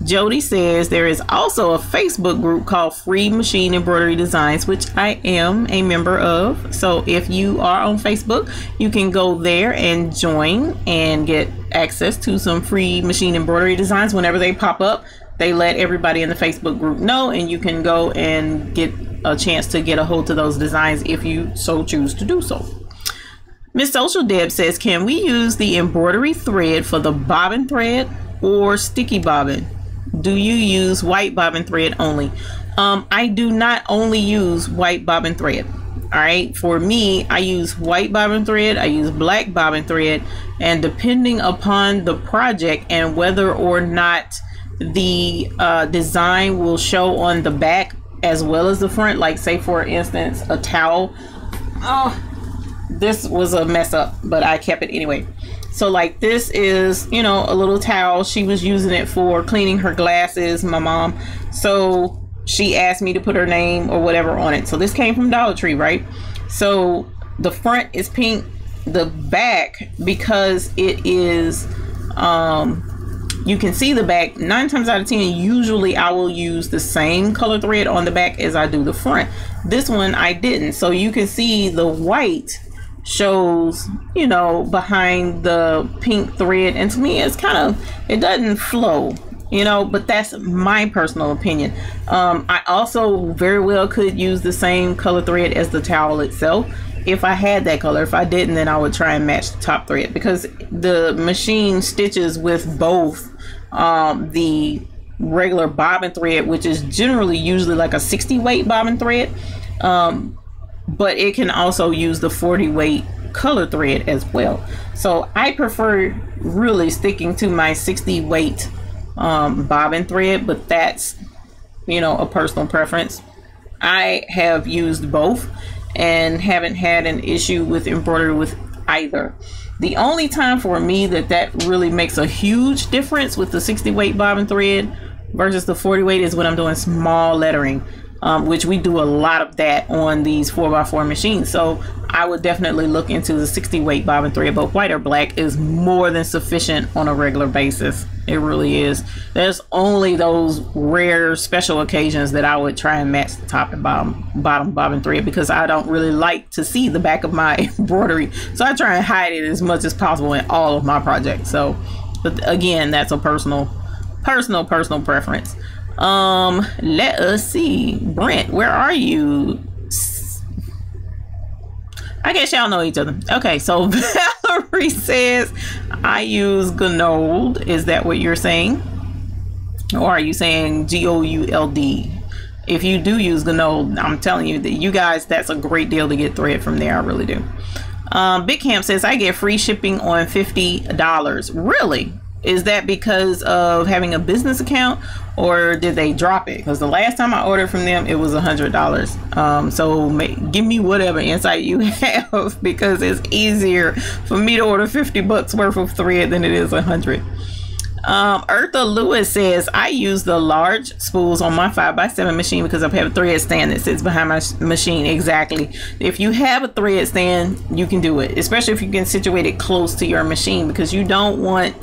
Jody says there is also a Facebook group called Free Machine Embroidery Designs, which I am a member of. So if you are on Facebook, you can go there and join and get access to some free machine embroidery designs whenever they pop up. They let everybody in the Facebook group know, and you can go and get a chance to get a hold of those designs if you so choose to do so. Miss Social Deb says, can we use the embroidery thread for the bobbin thread or sticky bobbin? Do you use white bobbin thread only? I do not only use white bobbin thread. All right, for me, I use white bobbin thread, I use black bobbin thread, and depending upon the project and whether or not the design will show on the back as well as the front, like say for instance a towel. Oh, this was a mess up, but I kept it anyway. So like this is, you know, a little towel. She was using it for cleaning her glasses, my mom. So she asked me to put her name or whatever on it. So this came from Dollar Tree, right? So the front is pink. The back, because it is, you can see the back. 9 times out of 10, usually I will use the same color thread on the back as I do the front. This one I didn't. So you can see the white shows, you know, behind the pink thread, and to me it's kind of, it doesn't flow, you know, but that's my personal opinion. I also very well could use the same color thread as the towel itself if I had that color. If I didn't, then I would try and match the top thread, because the machine stitches with both the regular bobbin thread, which is generally usually like a 60 weight bobbin thread, but it can also use the 40 weight color thread as well. So I prefer really sticking to my 60 weight bobbin thread, but that's, you know, a personal preference. I have used both and haven't had an issue with embroidery with either. The only time for me that really makes a huge difference with the 60 weight bobbin thread versus the 40 weight is when I'm doing small lettering, which we do a lot of that on these 4x4 machines. So I would definitely look into the 60 weight bobbin thread, but white or black is more than sufficient on a regular basis. It really is. There's only those rare special occasions that I would try and match the top and bottom bobbin thread, because I don't really like to see the back of my embroidery. So I try and hide it as much as possible in all of my projects. So, but again, that's a personal preference. Let us see. Brent, where are you? I guess y'all know each other. Okay, so Valerie says I use Gould. Is that what you're saying? Or are you saying Gould? If you do use Gould, I'm telling you that you guys, that's a great deal to get thread from there. I really do. Big Camp says I get free shipping on $50. Really? Is that because of having a business account, or did they drop it? Because the last time I ordered from them, it was $100. So give me whatever insight you have, because it's easier for me to order 50 bucks worth of thread than it is 100. Eartha Lewis says I use the large spools on my 5x7 machine because I have a thread stand that sits behind my machine. Exactly. If you have a thread stand, you can do it, especially if you can situate it close to your machine, because you don't want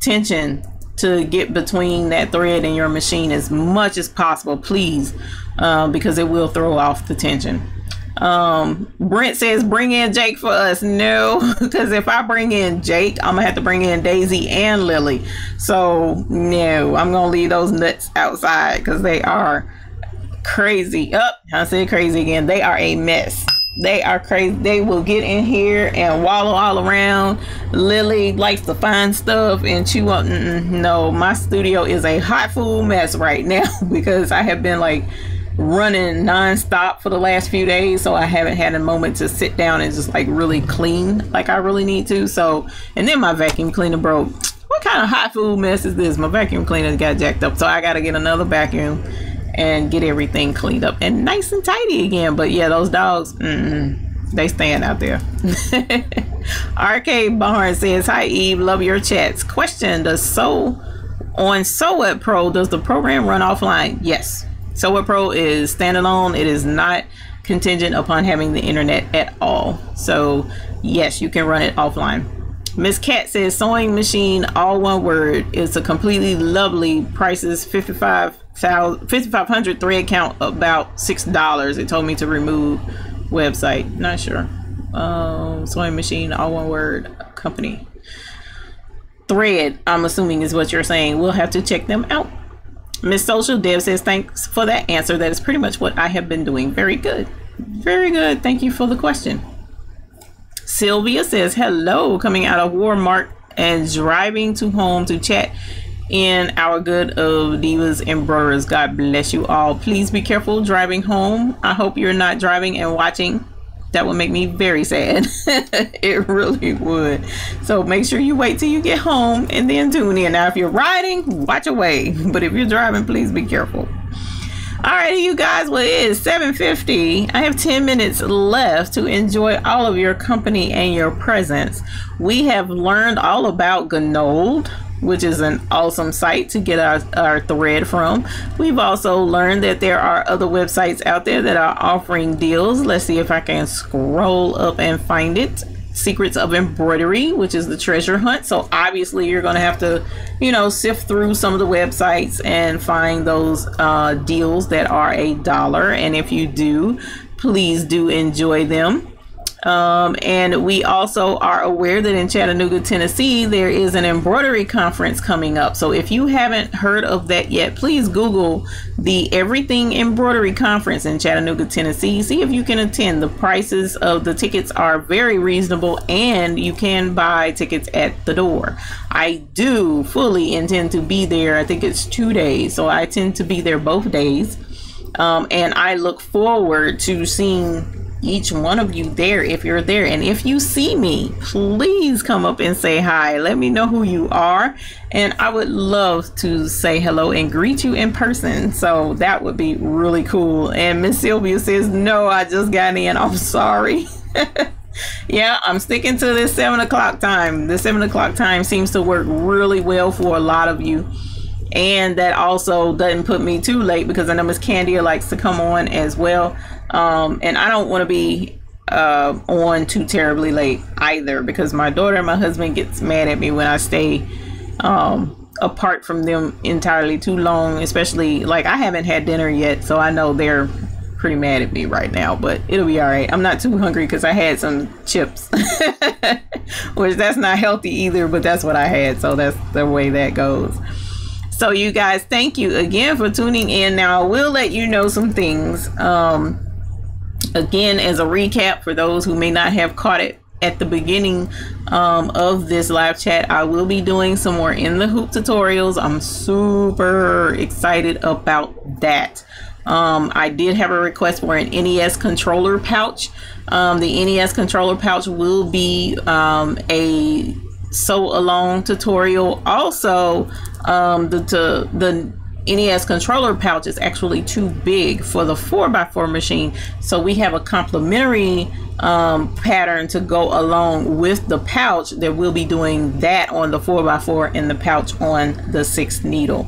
tension to get between that thread and your machine as much as possible, please, because it will throw off the tension. Brent says bring in Jake for us. No, because if I bring in Jake, I'm gonna have to bring in Daisy and Lily. So no, I'm gonna leave those nuts outside because they are crazy. I said crazy again. They are a mess. They are crazy. They will get in here and wallow all around. Lily likes to find stuff and chew up. No, my studio is a hot food mess right now because I have been like running non-stop for the last few days, so I haven't had a moment to sit down and just like really clean like I really need to. So, and then my vacuum cleaner broke. What kind of hot food mess is this? My vacuum cleaner got jacked up, so I gotta get another vacuum and get everything cleaned up and nice and tidy again. But yeah, those dogs, they stand out there. Arcade Barn says, hi Eve, love your chats. Question, on Sew It Pro, does the program run offline? Yes. Sew It Pro is standalone. It is not contingent upon having the internet at all. So yes, you can run it offline. Miss Cat says, sewing machine, all one word. It's a completely lovely. Prices $5,500, thread count about $6. It told me to remove website. Not sure. Sewing machine, all one word, company. Thread, I'm assuming is what you're saying. We'll have to check them out. Miss Social Dev says, thanks for that answer. That is pretty much what I have been doing. Very good. Very good. Thank you for the question. Sylvia says, hello, coming out of Walmart and driving to home to chat in our good of Divas Embroiderers. God bless you all. Please be careful driving home. I hope you're not driving and watching. That would make me very sad. It really would. So make sure you wait till you get home and then tune in. Now, if you're riding, watch away. But if you're driving, please be careful. Alrighty, you guys, well, it is 7:50. I have 10 minutes left to enjoy all of your company and your presence. We have learned all about Gnold, which is an awesome site to get our thread from. We've also learned that there are other websites out there that are offering deals. Let's see if I can scroll up and find it. Secrets of Embroidery, which is the treasure hunt. So obviously you're going to have to, sift through some of the websites and find those deals that are $1. And if you do, please do enjoy them. And we also are aware that in Chattanooga, Tennessee, there is an embroidery conference coming up. So if you haven't heard of that yet, please Google the Everything Embroidery Conference in Chattanooga, Tennessee. See if you can attend. The prices of the tickets are very reasonable and you can buy tickets at the door. I do fully intend to be there. I think it's 2 days. So I tend to be there both days. And I look forward to seeing each one of you there if you're there. And if you see me, please come up and say hi. Let me know who you are, and I would love to say hello and greet you in person. So that would be really cool. And Miss Sylvia says, no, I just got in, I'm sorry. Yeah, I'm sticking to this 7 o'clock time. The 7 o'clock time seems to work really well for a lot of you. And that also doesn't put me too late, because I know Miss Candia likes to come on as well. And I don't want to be on too terribly late either, because my daughter and my husband gets mad at me when I stay apart from them entirely too long, especially like I haven't had dinner yet, so I know they're pretty mad at me right now, but it'll be all right. I'm not too hungry because I had some chips, which that's not healthy either, but that's what I had, so that's the way that goes. So you guys, thank you again for tuning in. Now I will let you know some things. Again, as a recap for those who may not have caught it at the beginning of this live chat, I will be doing some more in the hoop tutorials. I'm super excited about that. I did have a request for an NES controller pouch. The NES controller pouch will be a sew along tutorial. Also, the NES controller pouch is actually too big for the 4x4 machine, so we have a complementary pattern to go along with the pouch that we'll be doing that on the 4x4 and the pouch on the 6th needle.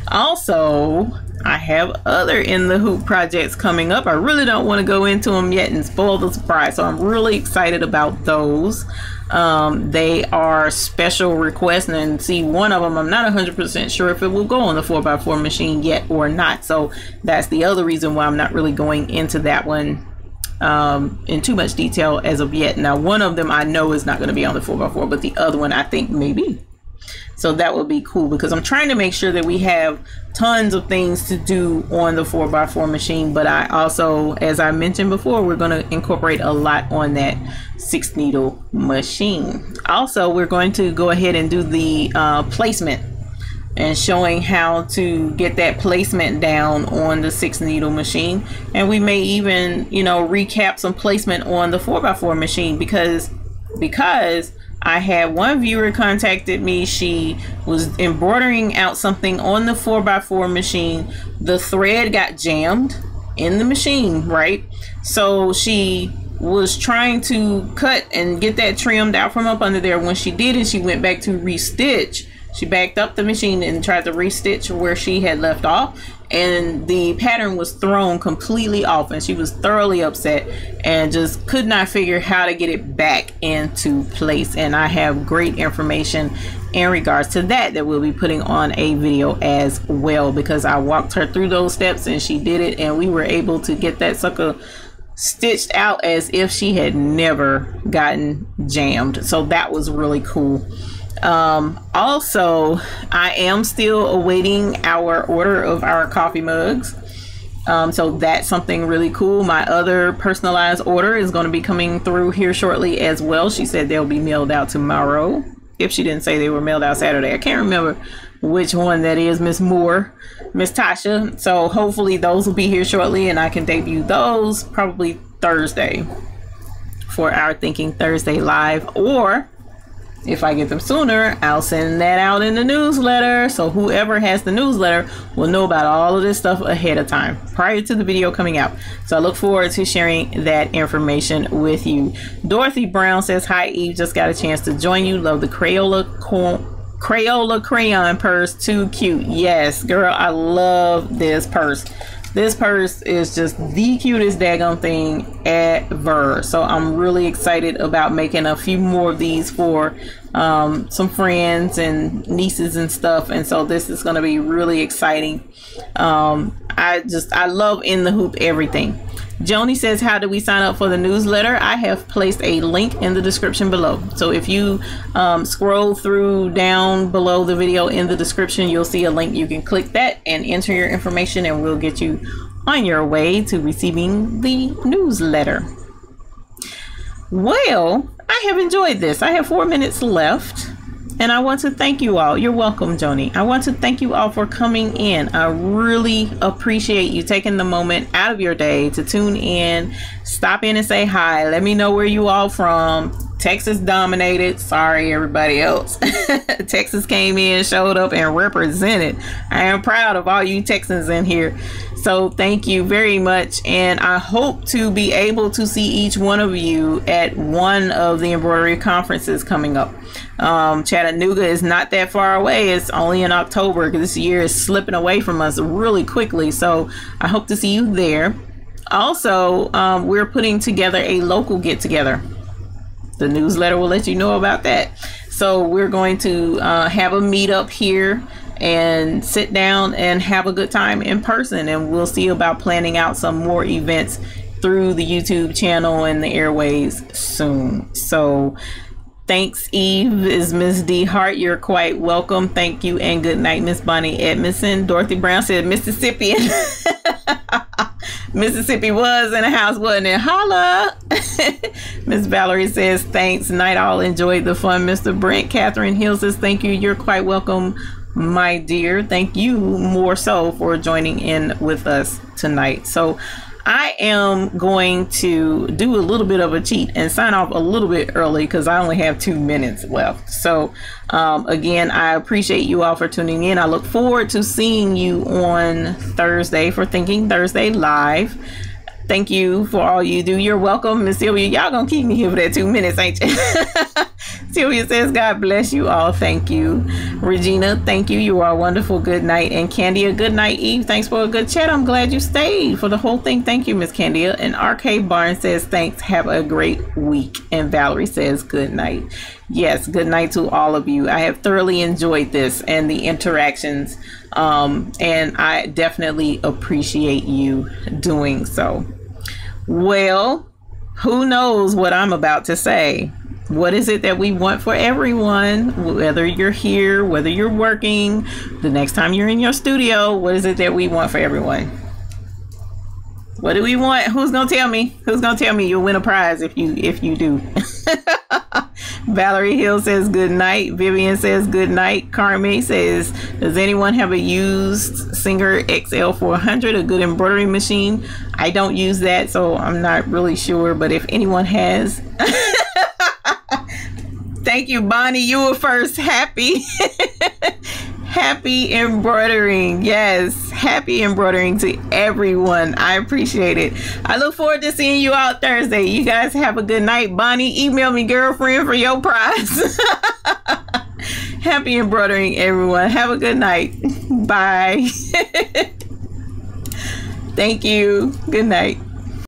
Also, I have other in the hoop projects coming up. I really don't want to go into them yet and spoil the surprise, so I'm really excited about those. They are special requests, and see, one of them I'm not 100% sure if it will go on the 4x4 machine yet or not, so that's the other reason why I'm not really going into that one in too much detail as of yet. Now, one of them I know is not going to be on the 4x4, but the other one I think maybe. So that would be cool, because I'm trying to make sure that we have tons of things to do on the 4x4 machine. But I also, as I mentioned before, we're going to incorporate a lot on that 6th needle machine. Also, we're going to go ahead and do the placement and showing how to get that placement down on the 6th needle machine. And we may even, recap some placement on the 4x4 machine, because I had one viewer contacted me. She was embroidering out something on the 4x4 machine. The thread got jammed in the machine, right? So she was trying to cut and get that trimmed out from up under there. When she did it, she went back to restitch. She backed up the machine and tried to restitch where she had left off, and the pattern was thrown completely off, and she was thoroughly upset and just could not figure how to get it back into place. And I have great information in regards to that we'll be putting on a video as well, because I walked her through those steps and she did it, and we were able to get that sucker stitched out as if she had never gotten jammed. So that was really cool. Also, I am still awaiting our order of our coffee mugs. So that's something really cool. My other personalized order is going to be coming through here shortly as well. She said they'll be mailed out tomorrow. If she didn't say they were mailed out Saturday, I can't remember which one that is, Miss Moore, Miss Tasha. So hopefully those will be here shortly, and I can debut those probably Thursday for our Thinking Thursday live, or if I get them sooner, I'll send that out in the newsletter. So whoever has the newsletter will know about all of this stuff ahead of time, prior to the video coming out. So I look forward to sharing that information with you. Dorothy Brown says, hi Eve, just got a chance to join you. Love the Crayola crayon purse, too cute. Yes, girl, I love this purse. This purse is just the cutest daggone thing ever. So I'm really excited about making a few more of these for some friends and nieces and stuff. And so this is going to be really exciting. I love In the Hoop everything. Joni says, how do we sign up for the newsletter? I have placed a link in the description below. So if you scroll through down below the video in the description, you'll see a link. You can click that and enter your information, and we'll get you on your way to receiving the newsletter. Well, I have enjoyed this. I have 4 minutes left, and I want to thank you all. You're welcome, Joni. I want to thank you all for coming in. I really appreciate you taking the moment out of your day to tune in, stop in and say hi. Let me know where you all from. Texas dominated. Sorry, everybody else. Texas came in, showed up, and represented. I am proud of all you Texans in here. So thank you very much. And I hope to be able to see each one of you at one of the embroidery conferences coming up. Chattanooga is not that far away. It's only in October. This year is slipping away from us really quickly. So I hope to see you there. Also, we're putting together a local get-together. The newsletter will let you know about that. So we're going to have a meetup here and sit down and have a good time in person, and we'll see about planning out some more events through the YouTube channel and the airways soon. So thanks, Eve, is Miss D Hart. You're quite welcome. Thank you, and good night, Miss Bonnie Edmondson. Dorothy Brown said Mississippian. Mississippi was in the house, wasn't it? Holla. Miss Valerie says thanks. Night all. Enjoyed the fun, Mr. Brent. Catherine Hill says thank you. You're quite welcome, my dear. Thank you more so for joining in with us tonight. So I am going to do a little bit of a cheat and sign off a little bit early because I only have 2 minutes left. So again, I appreciate you all for tuning in. I look forward to seeing you on Thursday for Thinking Thursday Live. Thank you for all you do. You're welcome, Miss Sylvia. Y'all gonna keep me here for that 2 minutes, ain't you? Sylvia says, God bless you all. Thank you. Regina, thank you. You are wonderful. Good night. And Candia, good night. Eve, thanks for a good chat. I'm glad you stayed for the whole thing. Thank you, Miss Candia. And RK Barnes says, thanks. Have a great week. And Valerie says, good night. Yes, good night to all of you. I have thoroughly enjoyed this and the interactions. And I definitely appreciate you doing so. Well, who knows what I'm about to say? What is it that we want for everyone? Whether you're here, whether you're working, the next time you're in your studio, what is it that we want for everyone? What do we want? Who's gonna tell me? Who's gonna tell me? You'll win a prize if you do. Valerie Hill says good night. Vivian says good night. Carmi says, does anyone have a used Singer XL 400, a good embroidery machine? I don't use that, so I'm not really sure, but if anyone has, Thank you, Bonnie. You were first. Happy. Happy embroidering. Yes, happy embroidering to everyone. I appreciate it. I look forward to seeing you out Thursday. You guys have a good night. Bonnie, email me, girlfriend, for your prize. Happy embroidering, everyone. Have a good night. Bye. Thank you. Good night.